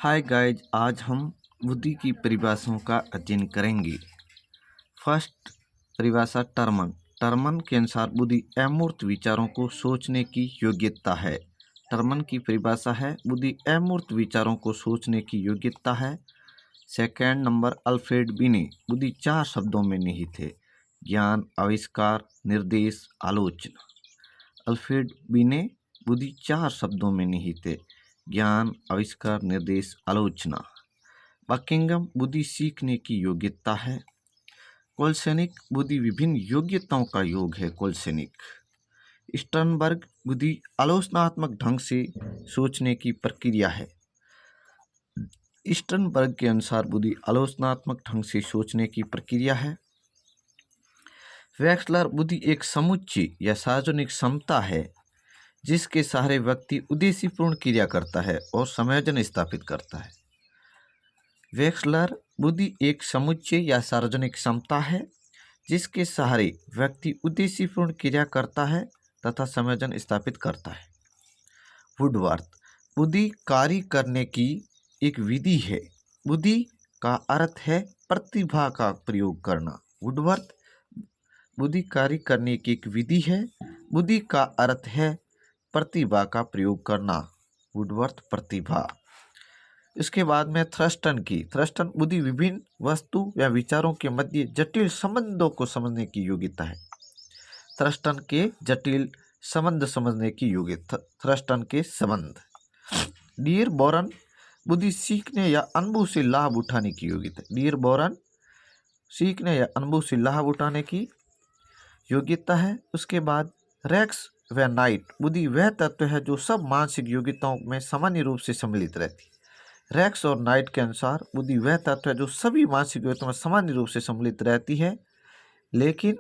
Hi guys, आज हम बुद्धि की परिभाषाओं का अध्ययन करेंगे। फर्स्ट परिभाषा टर्मन। टर्मन के अनुसार बुद्धि अमूर्त विचारों को सोचने की योग्यता है। टर्मन की परिभाषा है बुद्धि अमूर्त विचारों को सोचने की योग्यता है। सेकंड नंबर अल्फ्रेड बिने। बुद्धि 4 शब्दों में निहित है: ज्ञान, आविष्कार, निर्देश, आलोचना। अल्फ्रेड बिने। बुद्धि 4 शब्दों में निहित है: ज्ञान, आविष्कार, निर्देश, आलोचना। बकिंघम। बुद्धि सीखने की योग्यता है। कोलसेनिक। बुद्धि विभिन्न योग्यताओं का योग है। कोलसेनिक। स्टर्नबर्ग। बुद्धि आलोचनात्मक ढंग से सोचने की प्रक्रिया है। स्टर्नबर्ग के अनुसार बुद्धि आलोचनात्मक ढंग से सोचने की प्रक्रिया है। वेक्सलर। बुद्धि एक समुच्चय या सार्वजनिक क्षमता है जिसके सहारे व्यक्ति उद्देश्यपूर्ण क्रिया करता है और संयोजन स्थापित करता है। वेक्सलर। बुद्धि एक समुच्चय या सार्वजनिक क्षमता है जिसके सहारे व्यक्ति उद्देश्यपूर्ण क्रिया करता है तथा संयोजन स्थापित करता है। वुडवर्थ। बुद्धि कार्य करने की एक विधि है। बुद्धि का अर्थ है प्रतिभा का प्रयोग करना। वुडवर्थ। बुद्धि कार्य करने की एक विधि है। बुद्धि का अर्थ है प्रतिभा का प्रयोग करना। वुडवर्थ। प्रतिभा। इसके बाद में थ्रस्टन की। थ्रस्टन। बुद्धि विभिन्न वस्तु या विचारों के मध्य जटिल संबंधों को समझने की योग्यता है। थ्रस्टन के जटिल संबंध समझने की योग्यता। थ्रस्टन के संबंध। Dearborn. बुद्धि सीखने या अनुभव से लाभ उठाने की योग्यता। Dearborn. सीखने या अनुभव से लाभ उठाने की योग्यता है। उसके बाद रेक्स व नाइट। बुद्धि वह तत्व है जो सब मानसिक योग्यताओं में सामान्य रूप से सम्मिलित रहती है। रेक्स और नाइट के अनुसार बुद्धि वह तत्व है जो सभी मानसिक योग्यताओं में सामान्य रूप से सम्मिलित रहती है, लेकिन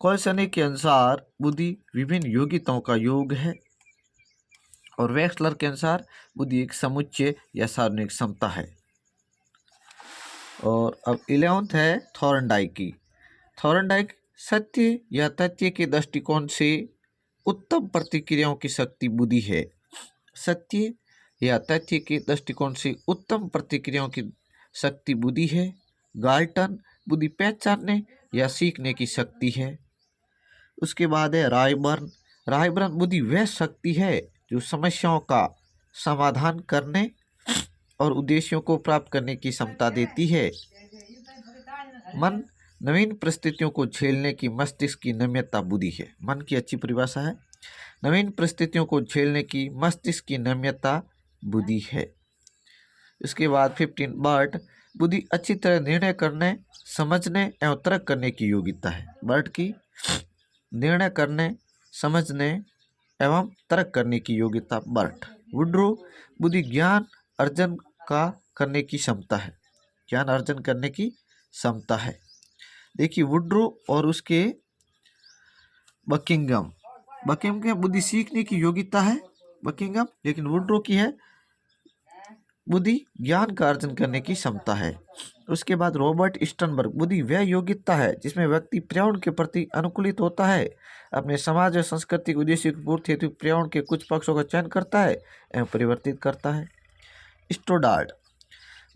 कोलसने के अनुसार बुद्धि विभिन्न योग्यताओं का योग है। और वेक्सलर के अनुसार बुद्धि एक समुच्चय या सार्वजनिक क्षमता है। और अब 11th है थॉर्नडाइक की। थॉर्नडाइक। सत्य या तथ्य के दृष्टिकोण से उत्तम प्रतिक्रियाओं की शक्ति बुद्धि है। सत्य या तथ्य के दृष्टिकोण से उत्तम प्रतिक्रियाओं की शक्ति बुद्धि है। गाल्टन। बुद्धि पहचानने या सीखने की शक्ति है। उसके बाद है रायबर्न। रायबर्न। बुद्धि वह शक्ति है जो समस्याओं का समाधान करने और उद्देश्यों को प्राप्त करने की क्षमता देती है। मन। नवीन परिस्थितियों को झेलने की मस्तिष्क की नम्यता बुद्धि है। मन की अच्छी परिभाषा है। नवीन परिस्थितियों को झेलने की मस्तिष्क की नम्यता बुद्धि है। इसके बाद 15 बर्ट। बुद्धि अच्छी तरह निर्णय करने, समझने एवं तर्क करने की योग्यता है। बर्ट की निर्णय करने, समझने एवं तर्क करने की योग्यता। बर्ट। वुड्रो। बुद्धि ज्ञान अर्जन का करने की क्षमता है। ज्ञान अर्जन करने की क्षमता है। देखिए वुड्रो और उसके बकिंघम। बकिंघम बुद्धि सीखने की योग्यता है बकिंघम, लेकिन वुड्रो की है बुद्धि ज्ञान का अर्जन करने की क्षमता है। उसके बाद रॉबर्ट स्टर्नबर्ग। बुद्धि वह योग्यता है जिसमें व्यक्ति पर्यावरण के प्रति अनुकूलित होता है, अपने समाज और सांस्कृतिक उद्देश्य की पूर्ति हेतु पर्यावरण के कुछ पक्षों का चयन करता है एवं परिवर्तित करता है। स्टोडार्ड।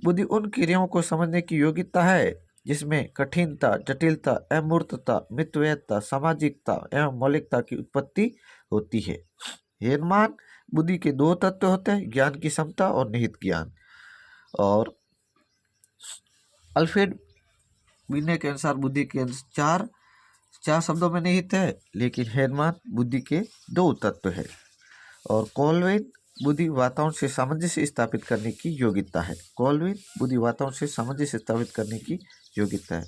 बुद्धि उन क्रियाओं को समझने की योग्यता है जिसमें कठिनता, जटिलता, अमूर्तता, मितव्ययता, सामाजिकता एवं मौलिकता की उत्पत्ति होती है। हेनमान। बुद्धि के 2 तत्व होते हैं: ज्ञान की क्षमता और निहित ज्ञान। और अल्फ्रेड बिने के अनुसार बुद्धि के चार शब्दों में निहित है, लेकिन हेनमान बुद्धि के 2 तत्व है। और कॉलवेन। बुद्धि वातावरण से सामंजस्य स्थापित करने की योग्यता है। कॉलवेन। बुद्धि वातावरण से सामंजस्य स्थापित करने की योग्यता है।